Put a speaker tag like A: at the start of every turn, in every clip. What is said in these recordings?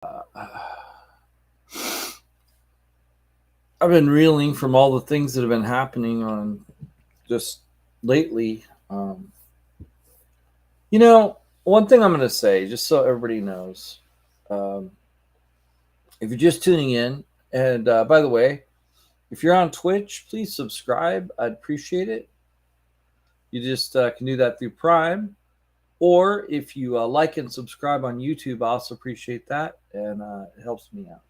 A: I've been reeling from all the things that have been happening on just lately. One thing I'm going to say, just so everybody knows, um, if you're just tuning in, and by the way, if you're on Twitch, please subscribe. I'd appreciate it. You just can do that through Prime. Or if you like and subscribe on YouTube, I also appreciate that. And it helps me out.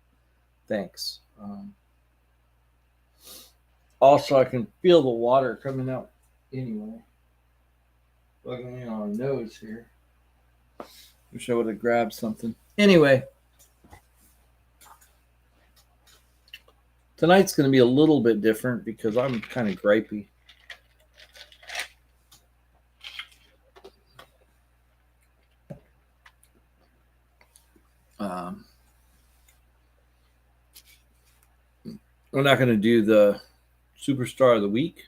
A: Thanks. Also, I can feel the water coming out anyway. Bugging me on my nose here. Wish I would have grabbed something. Anyway, tonight's going to be a little bit different because I'm kind of gripey. Um, we're not going to do the Superstar of the Week.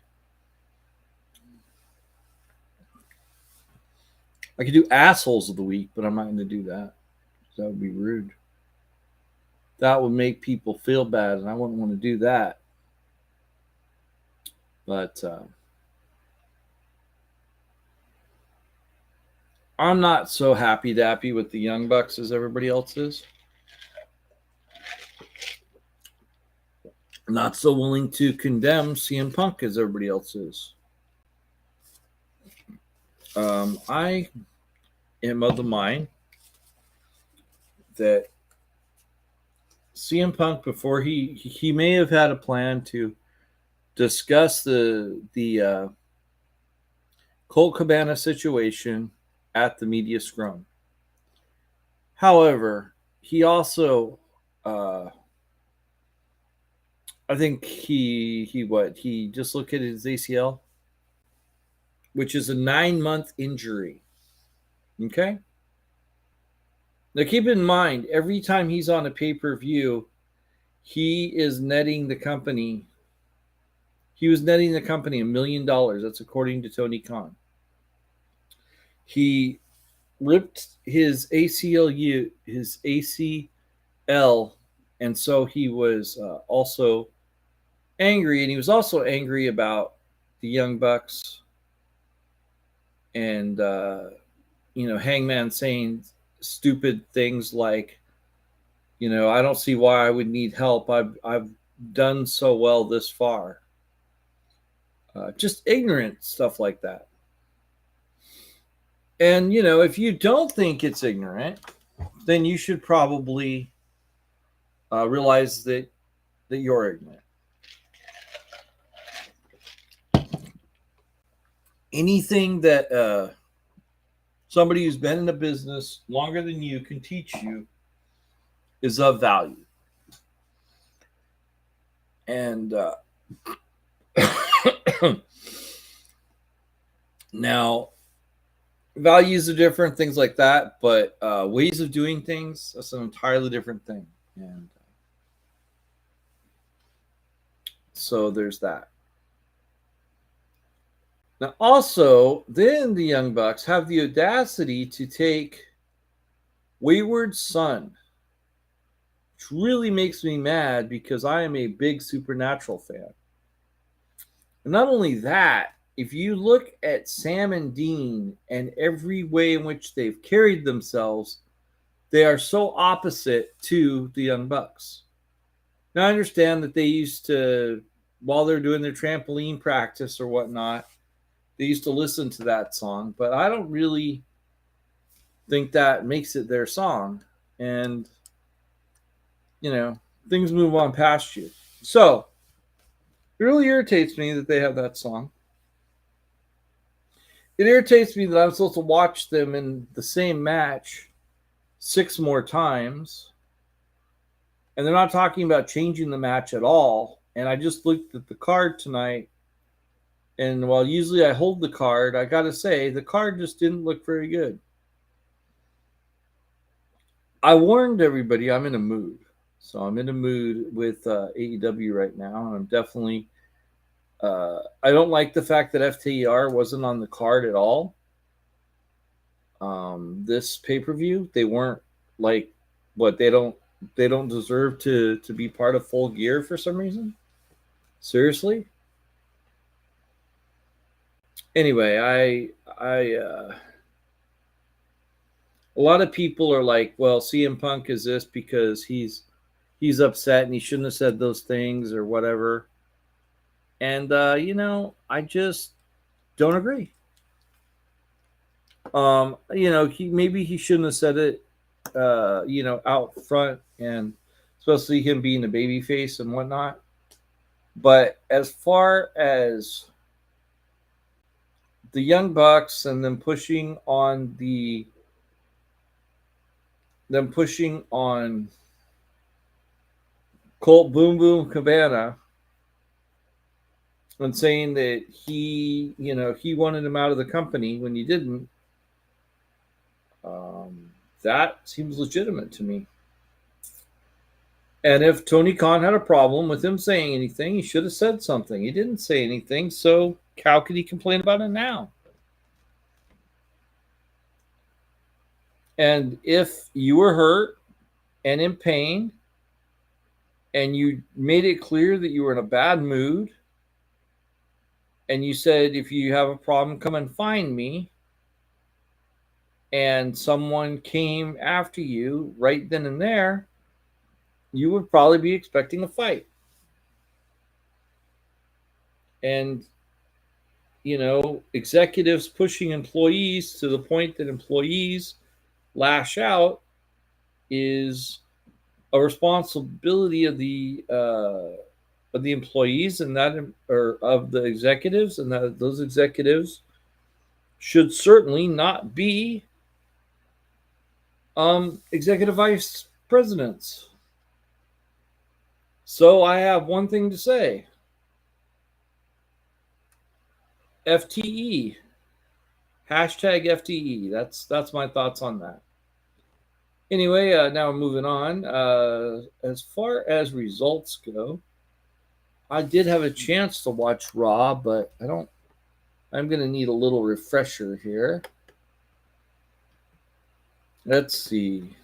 A: I could do Assholes of the Week, but I'm not going to do that. That would be rude. That would make people feel bad, and I wouldn't want to do that. But I'm not so happy-dappy with the Young Bucks as everybody else is. I'm not so willing to condemn CM Punk as everybody else is. I am of the mind that CM Punk, before he may have had a plan to discuss the Colt Cabana situation at the media scrum. However, he also, I think he just looked at his ACL, which is a 9-month injury. Okay. Now keep in mind, every time he's on a pay-per-view, he is netting the company. He was netting the company $1 million. That's according to Tony Khan. He ripped his ACL, and so he was also angry, and he was also angry about the Young Bucks and Hangman saying stupid things like, I don't see why I would need help. I've done so well this far. Just ignorant stuff like that. And if you don't think it's ignorant, then you should probably realize that you're ignorant. Anything that somebody who's been in the business longer than you can teach you is of value. And now, values are different, things like that, but ways of doing things, that's an entirely different thing. And so there's that. Now, also, then the Young Bucks have the audacity to take Wayward Son, which really makes me mad because I am a big Supernatural fan. And not only that, if you look at Sam and Dean and every way in which they've carried themselves, they are so opposite to the Young Bucks. Now, I understand that they used to, while they're doing their trampoline practice or whatnot, they used to listen to that song, but I don't really think that makes it their song. And, things move on past you. So, it really irritates me that they have that song. It irritates me that I'm supposed to watch them in the same match 6 more times. And they're not talking about changing the match at all. And I just looked at the card tonight. And while usually I hold the card, I got to say, the card just didn't look very good. I warned everybody I'm in a mood. So I'm in a mood with AEW right now. And I'm definitely, I don't like the fact that FTR wasn't on the card at all. This pay-per-view, they weren't like What, they don't deserve to be part of Full Gear for some reason? Seriously? Anyway, I a lot of people are like, well, CM Punk is this because he's upset and he shouldn't have said those things or whatever. And I just don't agree. He shouldn't have said it, out front, and especially him being a baby face and whatnot. But as far as the Young Bucks and them pushing on Colt Boom Boom Cabana and saying that he wanted him out of the company when he didn't, that seems legitimate to me. And if Tony Khan had a problem with him saying anything, he should have said something. He didn't say anything, so how could he complain about it now? And if you were hurt and in pain, and you made it clear that you were in a bad mood, and you said, if you have a problem, come and find me, and someone came after you right then and there, you would probably be expecting a fight. And, executives pushing employees to the point that employees lash out is a responsibility of the employees, and that, or of the executives, and that those executives should certainly not be executive vice presidents. So I have one thing to say: FTE, hashtag FTE. That's my thoughts on that. Anyway, now we're moving on. As far as results go, I did have a chance to watch Raw, but I'm going to need a little refresher here. Let's see.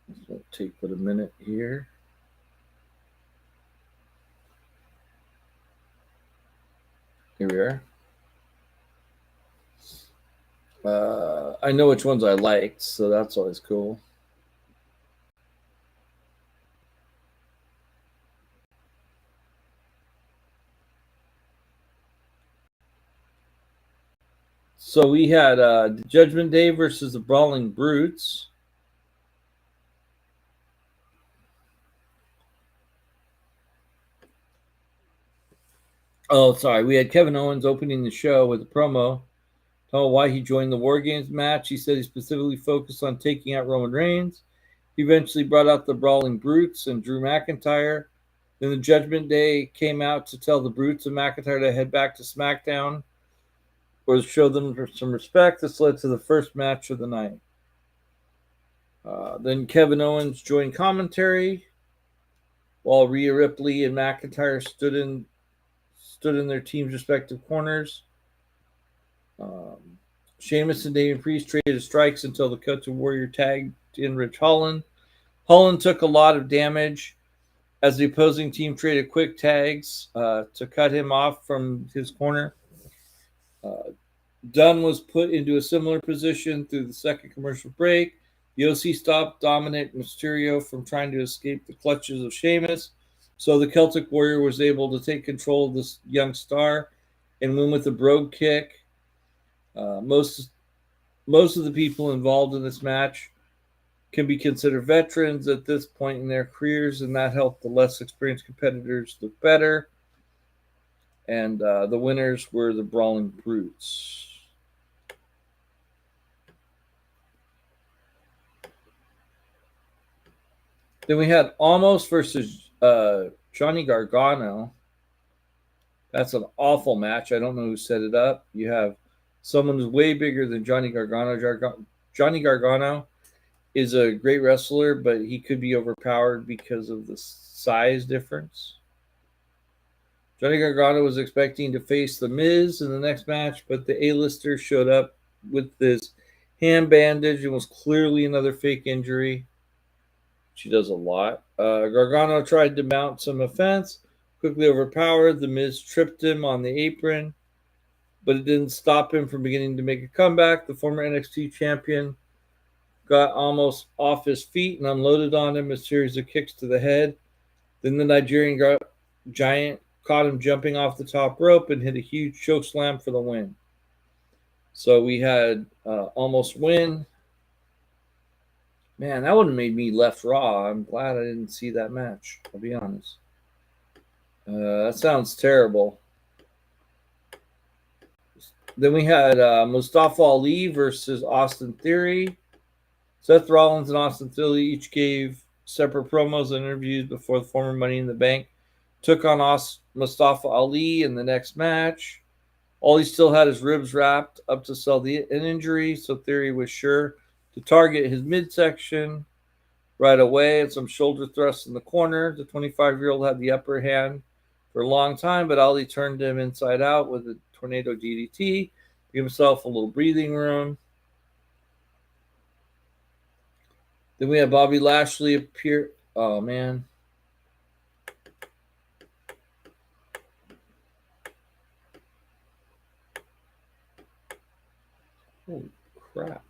A: This will take but a minute here. Here we are. I know which ones I liked, so that's always cool. So we had Judgment Day versus the Brawling Brutes. Oh, sorry. We had Kevin Owens opening the show with a promo. Telling why he joined the War Games match. He said he specifically focused on taking out Roman Reigns. He eventually brought out the Brawling Brutes and Drew McIntyre. Then the Judgment Day came out to tell the Brutes and McIntyre to head back to SmackDown or to show them some respect. This led to the first match of the night. Then Kevin Owens joined commentary while Rhea Ripley and McIntyre stood in their team's respective corners. Sheamus and Damian Priest traded strikes until the Cut to Warrior tagged in Rich Holland. Holland took a lot of damage as the opposing team traded quick tags to cut him off from his corner. Dunn was put into a similar position through the second commercial break. The OC stopped Dominic Mysterio from trying to escape the clutches of Sheamus, so the Celtic Warrior was able to take control of this young star and win with a brogue kick. Most of the people involved in this match can be considered veterans at this point in their careers, and that helped the less experienced competitors look better. And the winners were the Brawling Brutes. Then we had Almost versus Johnny Gargano. That's an awful match. I don't know who set it up. You have someone who's way bigger than Johnny Gargano. Johnny Gargano is a great wrestler, but he could be overpowered because of the size difference. Johnny Gargano was expecting to face The Miz in the next match, but the A-lister showed up with this hand bandage and was clearly another fake injury. She does a lot. Gargano tried to mount some offense, quickly overpowered. The Miz tripped him on the apron, but it didn't stop him from beginning to make a comeback. The former NXT champion got almost off his feet and unloaded on him a series of kicks to the head. Then the Nigerian giant caught him jumping off the top rope and hit a huge choke slam for the win. So we had almost win. Man, that would have made me left Raw. I'm glad I didn't see that match. I'll be honest. That sounds terrible. Then we had Mustafa Ali versus Austin Theory. Seth Rollins and Austin Theory each gave separate promos and interviews before the former Money in the Bank took on Mustafa Ali in the next match. Ali still had his ribs wrapped up to sell an injury, so Theory was sure to target his midsection right away and some shoulder thrusts in the corner. The 25-year-old had the upper hand for a long time, but Ali turned him inside out with a tornado DDT to give himself a little breathing room. Then we had Bobby Lashley appear. Oh, man. Holy crap.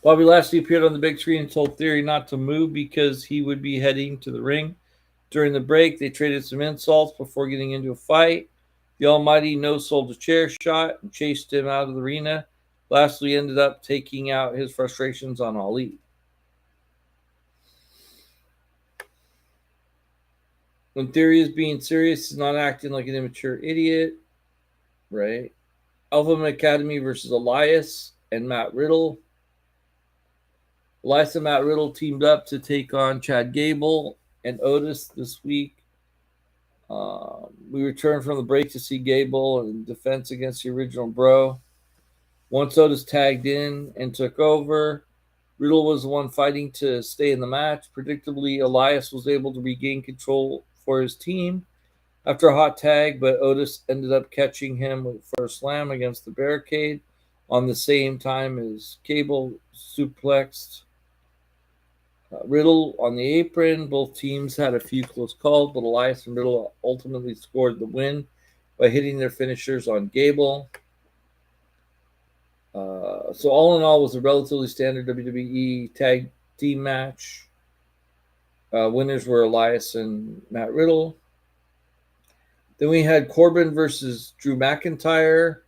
A: Bobby Lashley appeared on the big screen and told Theory not to move because he would be heading to the ring. During the break, they traded some insults before getting into a fight. The Almighty no-sold a chair shot and chased him out of the arena. Lashley ended up taking out his frustrations on Ali. When Theory is being serious, he's not acting like an immature idiot. Right? Alpha Academy versus Elias and Matt Riddle. Elias and Matt Riddle teamed up to take on Chad Gable and Otis this week. We returned from the break to see Gable in defense against the original Bro. Once Otis tagged in and took over, Riddle was the one fighting to stay in the match. Predictably, Elias was able to regain control for his team after a hot tag, but Otis ended up catching him for a slam against the barricade on the same time as Gable suplexed Riddle on the apron. Both teams had a few close calls, but Elias and Riddle ultimately scored the win by hitting their finishers on Gable. So all in all, it was a relatively standard WWE tag team match. Winners were Elias and Matt Riddle. Then we had Corbin versus Drew McIntyre.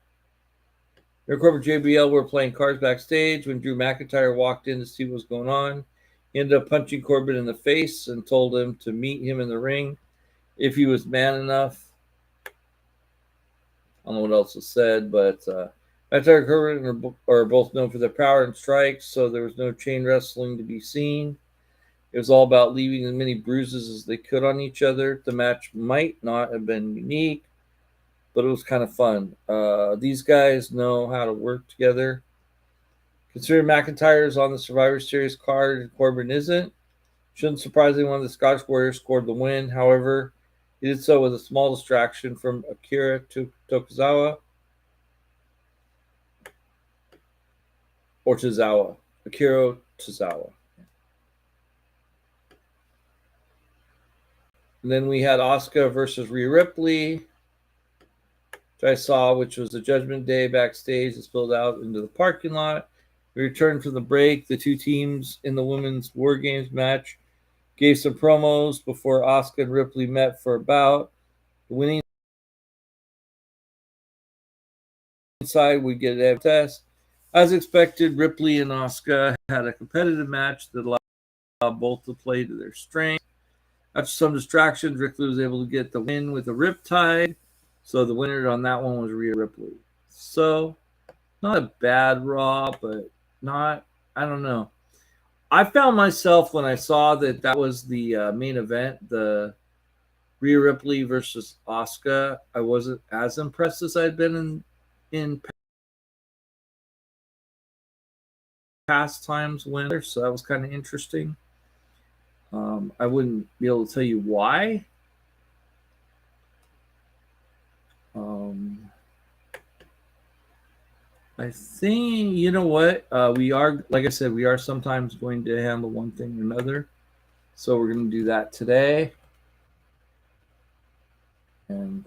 A: Corbin and JBL were playing cards backstage when Drew McIntyre walked in to see what was going on. He ended up punching Corbin in the face and told him to meet him in the ring if he was man enough. I don't know what else was said, but McIntyre and Corbin are both known for their power and strikes, so there was no chain wrestling to be seen. It was all about leaving as many bruises as they could on each other. The match might not have been unique, but it was kind of fun. These guys know how to work together. Considering McIntyre is on the Survivor Series card and Corbin isn't, shouldn't surprise anyone the Scottish Warrior scored the win. However, he did so with a small distraction from Akira Tozawa. Or Tozawa. Akira Tozawa. And then we had Asuka versus Rhea Ripley, which I saw, which was the Judgment Day backstage. It spilled out into the parking lot. We returned from the break. The two teams in the women's War Games match gave some promos before Asuka and Ripley met for a bout. The winning side would get a test. As expected, Ripley and Asuka had a competitive match that allowed both to play to their strengths. After some distractions, Ripley was able to get the win with a riptide. So the winner on that one was Rhea Ripley. So not a bad Raw, but not, I don't know. I found myself when I saw that was the main event, the Rhea Ripley versus Asuka, I wasn't as impressed as I'd been in pastimes went, so that was kind of interesting. I wouldn't be able to tell you why. Um, I think you know what we are. Like I said, we are sometimes going to handle one thing or another. So we're going to do that today, and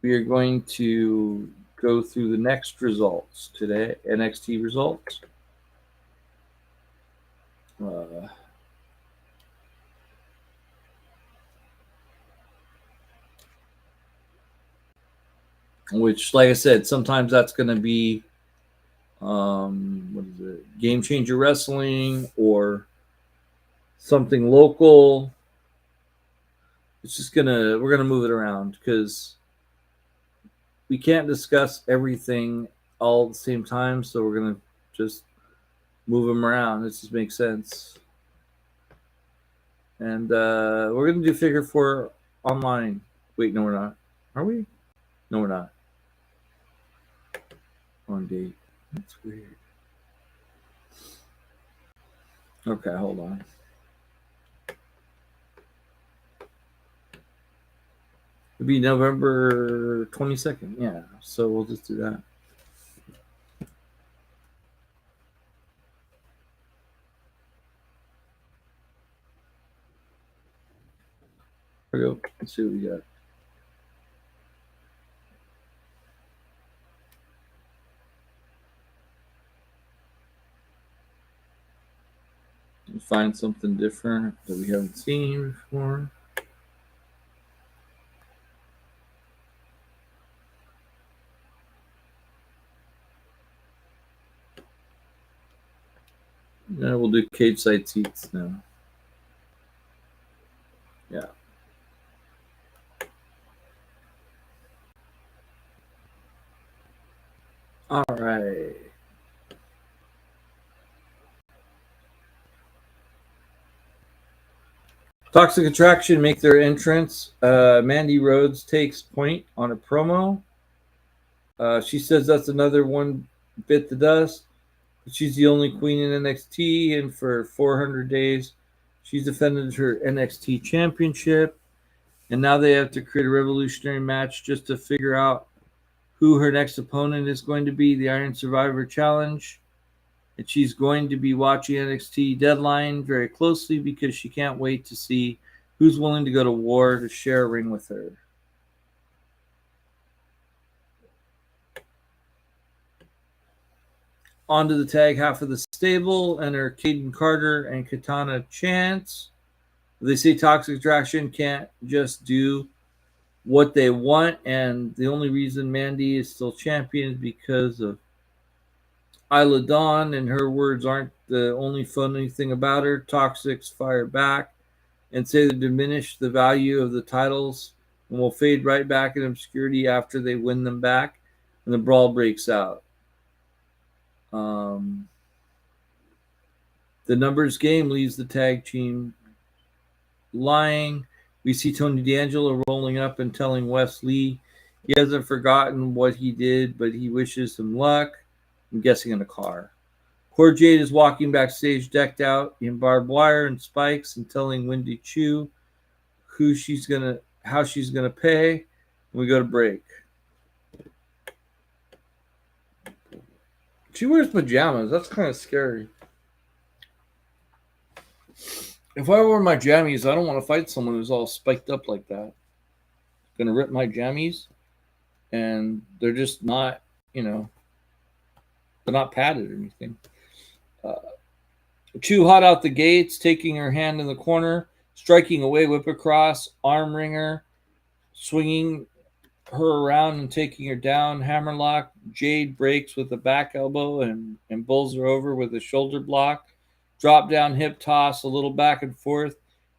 A: we are going to go through the next results today. NXT results. Uh, which, like I said, sometimes that's going to be what is it, Game Changer Wrestling or something local. It's just we're gonna move it around because we can't discuss everything all at the same time. So we're gonna just move them around. It just makes sense. And we're gonna do Figure 4 online. Wait, no, we're not. Are we? No, we're not. On date. That's weird. Okay, hold on. It'd be November 22nd. Yeah, so we'll just do that. Here we go. Let's see what we got. Find something different that we haven't seen before. Yeah, we'll do cage side seats now. Yeah. All right. Toxic Attraction make their entrance. Mandy Rhodes takes point on a promo. She says that's another one bit the dust. She's the only queen in NXT, and for 400 days, she's defended her NXT championship. And now they have to create a revolutionary match just to figure out who her next opponent is going to be, the Iron Survivor Challenge. And she's going to be watching NXT Deadline very closely because she can't wait to see who's willing to go to war to share a ring with her. Onto the tag half of the stable, enter Caden Carter and Katana Chance. They say Toxic Attraction can't just do what they want, and the only reason Mandy is still champion is because of Isla Dawn, and her words aren't the only funny thing about her. Toxics fire back and say they diminish the value of the titles and will fade right back in obscurity after they win them back, and the brawl breaks out. The numbers game leaves the tag team lying. We see Tony D'Angelo rolling up and telling Wes Lee he hasn't forgotten what he did, but he wishes him luck. I'm guessing in a car. Core Jade is walking backstage decked out in barbed wire and spikes and telling Wendy Chu how she's gonna pay. And we go to break. She wears pajamas. That's kind of scary. If I wear my jammies, I don't want to fight someone who's all spiked up like that. Gonna rip my jammies, and they're just not, they're not padded or anything. Chu hot out the gates, taking her hand in the corner, striking away, whip across, arm wringer, swinging her around and taking her down. Hammerlock. Jade breaks with a back elbow and bowls her over with a shoulder block. Drop down hip toss, a little back and forth.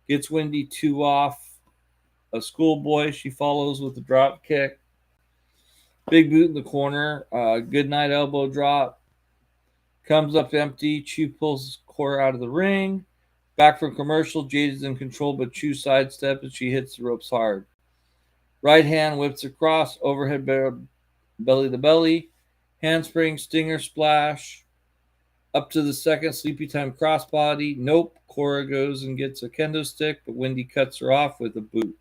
A: Gets Wendy Chu off a schoolboy. She follows with a drop kick. Big boot in the corner. Good night elbow drop. Comes up empty. Chu pulls Core out of the ring. Back from commercial. Jade is in control, but Chu sidesteps and she hits the ropes hard. Right hand whips across, overhead belly to belly. Handspring, stinger splash. Up to the second sleepy time crossbody. Nope. Cora goes and gets a kendo stick, but Wendy cuts her off with a boot.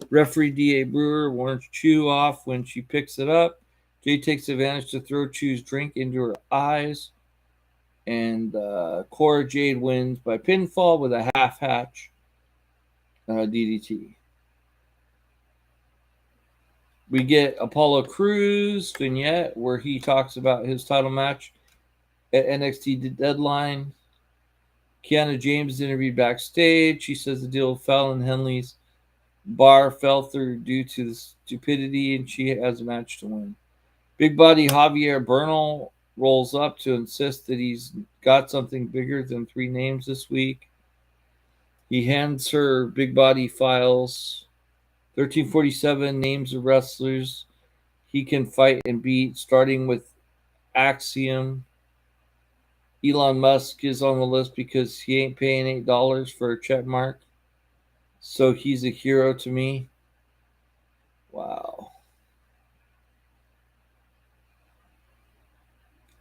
A: Referee D.A. Brewer warns Chu off when she picks it up. Jay takes advantage to throw Chu's drink into her eyes. And Cora Jade wins by pinfall with a half hatch DDT. We get Apollo Crews vignette where he talks about his title match at NXT Deadline. Kiana James is interviewed backstage. She says the deal fell in Henley's bar fell through due to the stupidity, and she has a match to win. Big body Javier Bernal rolls up to insist that he's got something bigger than 3 names this week. He hands her big body files, 1347 names of wrestlers he can fight and beat, starting with Axiom. Elon Musk is on the list because he ain't paying $8 for a check mark. So he's a hero to me. Wow.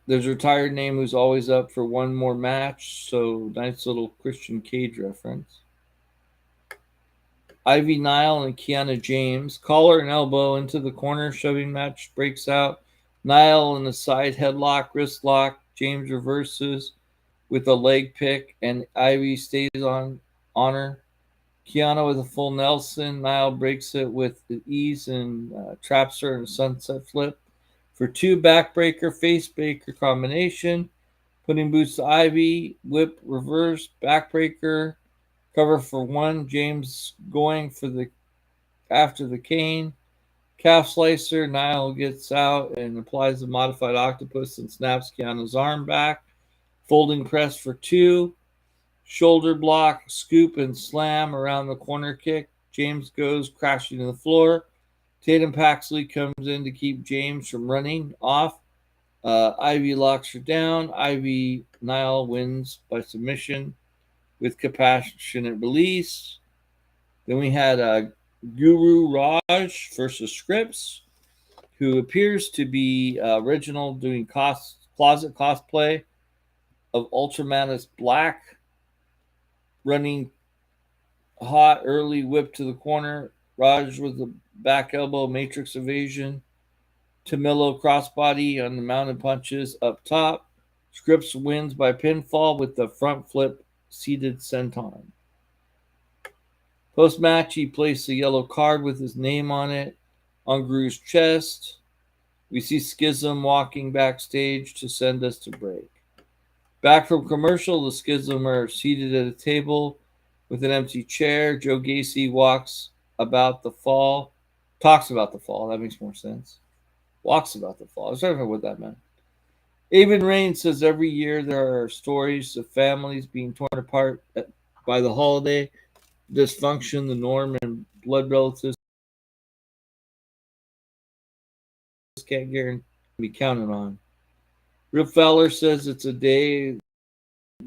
A: There's a retired name who's always up for one more match. So nice little Christian Cage reference. Ivy Nile and Kiana James. Collar and elbow into the corner. Shoving match breaks out. Nile in the side headlock, wrist lock. James reverses with a leg pick, and Ivy stays on her. Kiana with a full Nelson. Nile breaks it with ease and traps her in a sunset flip. For 2, backbreaker, facebreaker combination. Putting boots to Ivy. Whip, reverse, backbreaker. Cover for 1. James going for the after the cane. Calf slicer. Nile gets out and applies the modified octopus and snaps Kiana's arm back. Folding press for 2. Shoulder block, scoop, and slam around the corner kick. James goes crashing to the floor. Tatum Paxley comes in to keep James from running off. Ivy locks her down. Ivy Nile wins by submission with compassionate release. Then we had Guru Raj versus Scripps, who appears to be Reginald doing closet cosplay of Ultramanus Black, running hot early whip to the corner. Raj with the back elbow matrix evasion. Tamillo crossbody on the mounted punches up top. Scripps wins by pinfall with the front flip seated senton. Post match, he placed a yellow card with his name on it on Gru's chest. We see Schism walking backstage to send us to break. Back from commercial, the Schism are seated at a table with an empty chair. Joe Gacy talks about the fall. That makes more sense. Walks about the fall. I was trying to remember what that meant. Avon Rain says every year there are stories of families being torn apart by the holiday, dysfunction, the norm, and blood relatives can't guarantee be counted on. Rip Fowler says it's a day to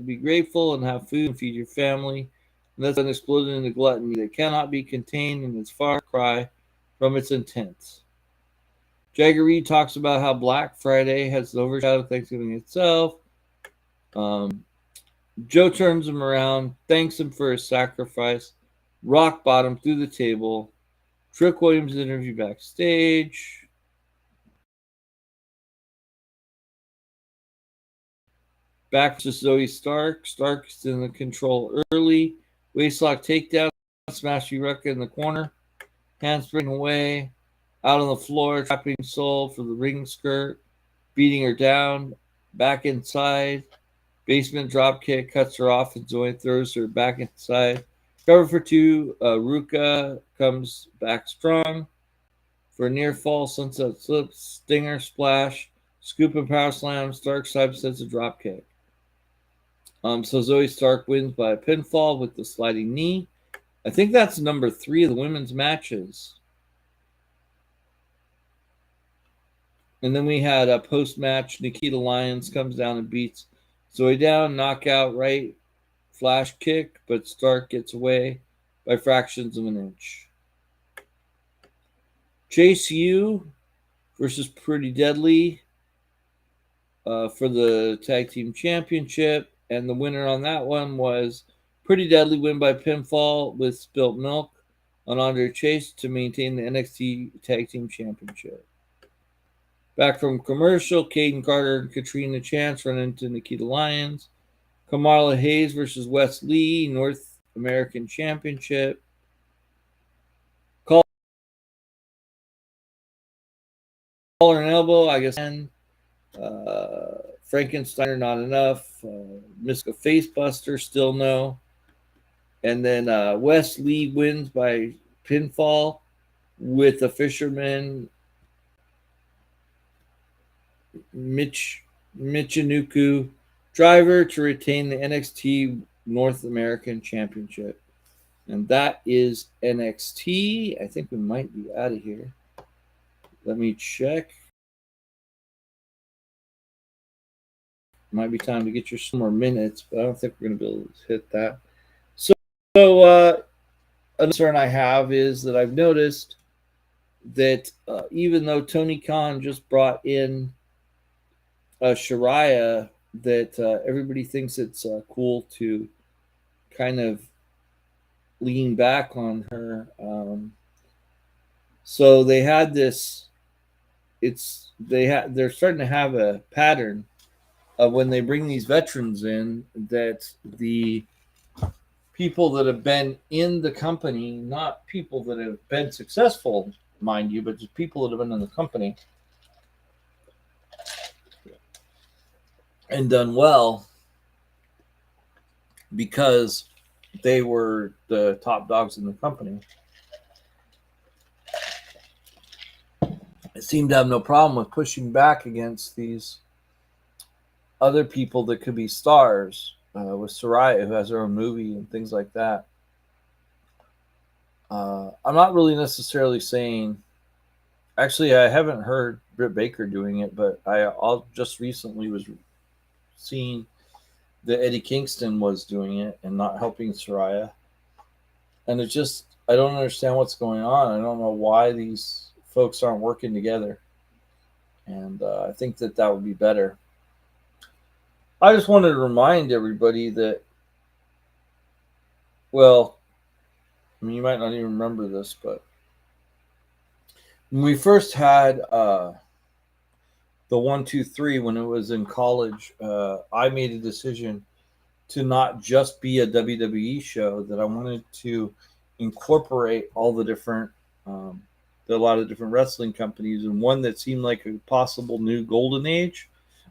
A: be grateful and have food and feed your family. And that's an explosion into gluttony that cannot be contained in its far cry from its intent. Jagger Reed talks about how Black Friday has overshadowed Thanksgiving itself. Joe turns him around, thanks him for his sacrifice. Rock bottom through the table. Trick Williams interview backstage. Back to Zoe Stark. Stark's in the control early. Waistlock takedown. Smash Eureka in the corner. Handspring away. Out on the floor. Trapping Soul for the ring skirt. Beating her down. Back inside. Basement drop kick. Cuts her off and Zoe throws her back inside. Cover for 2. Ruka comes back strong. For a near fall. Sunset slip. Stinger splash. Scoop and power slam. Stark side sets a drop kick. So Zoe Stark wins by a pinfall with the sliding knee. I think that's number 3 of the women's matches. And then we had a post-match. Nikita Lyons comes down and beats Zoe down. Knockout right. Flash kick. But Stark gets away by fractions of an inch. Chase U versus Pretty Deadly. for the tag team championship, and the winner on that one was Pretty Deadly win by pinfall with spilt milk on Andre Chase to maintain the NXT Tag Team Championship. Back from commercial, Caden Carter and Katrina Chance run into Nikita Lyons. Kamala Hayes versus Wes Lee, North American Championship. Collar and elbow, I guess. Frankensteiner, not enough. Mystical Facebuster, still no. And then Wes Lee wins by pinfall with the Fisherman Michinoku driver to retain the NXT North American Championship. And that is NXT. I think we might be out of here. Let me check. Might be time to get you some more minutes, but I don't think we're going to be able to hit that. So a concern I have is that I've noticed that even though Tony Khan just brought in Shariah, that everybody thinks it's cool to kind of lean back on her. So they had this. They're starting to have a pattern of when they bring these veterans in, that the people that have been in the company, not people that have been successful, mind you, but just people that have been in the company and done well because they were the top dogs in the company, seem to have no problem with pushing back against these other people that could be stars, with Saraya, who has her own movie and things like that. I'm not really necessarily saying. Actually, I haven't heard Britt Baker doing it, but I just recently was seeing that Eddie Kingston was doing it and not helping Saraya. And it just, I don't understand what's going on. I don't know why these folks aren't working together. And I think that would be better. I just wanted to remind everybody that, well, I mean, you might not even remember this, but when we first had the 1, 2, 3, when it was in college, I made a decision to not just be a WWE show, that I wanted to incorporate all the different, a lot of different wrestling companies. And one that seemed like a possible new golden age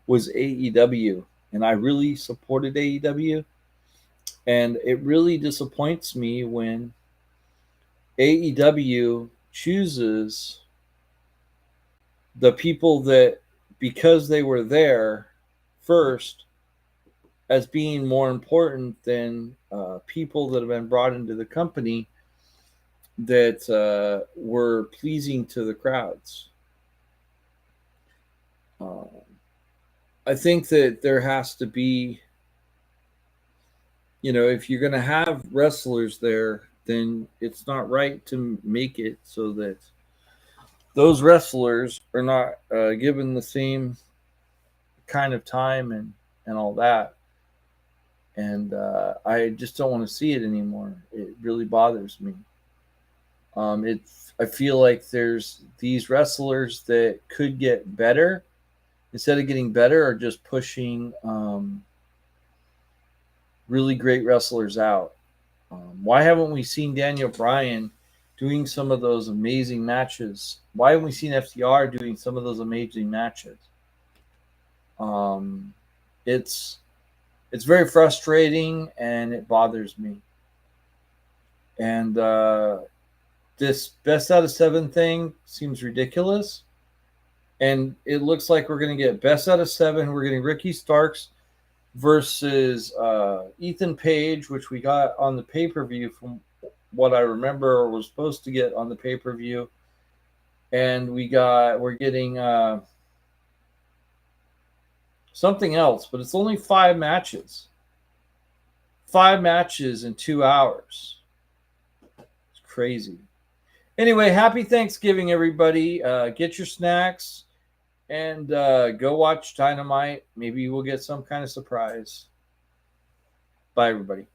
A: was AEW. And I really supported AEW. And it really disappoints me when AEW chooses the people that, because they were there first, as being more important than people that have been brought into the company that were pleasing to the crowds. I think that there has to be, if you're going to have wrestlers there, then it's not right to make it so that those wrestlers are not given the same kind of time and all that. And I just don't want to see it anymore. It really bothers me. I feel like there's these wrestlers that could get better, instead of getting better, are just pushing really great wrestlers out. Why haven't we seen Daniel Bryan doing some of those amazing matches? Why haven't we seen FTR doing some of those amazing matches? It's very frustrating, and it bothers me. And this best out of 7 thing seems ridiculous. And it looks like we're going to get best out of 7. We're getting Ricky Starks versus Ethan Page, which we got on the pay-per-view from what I remember, or was supposed to get on the pay-per-view. And we're getting something else, but it's only 5 matches. 5 matches in 2 hours. It's crazy. Anyway, happy Thanksgiving, everybody. Get your snacks and go watch Dynamite. Maybe we'll get some kind of surprise. Bye, everybody.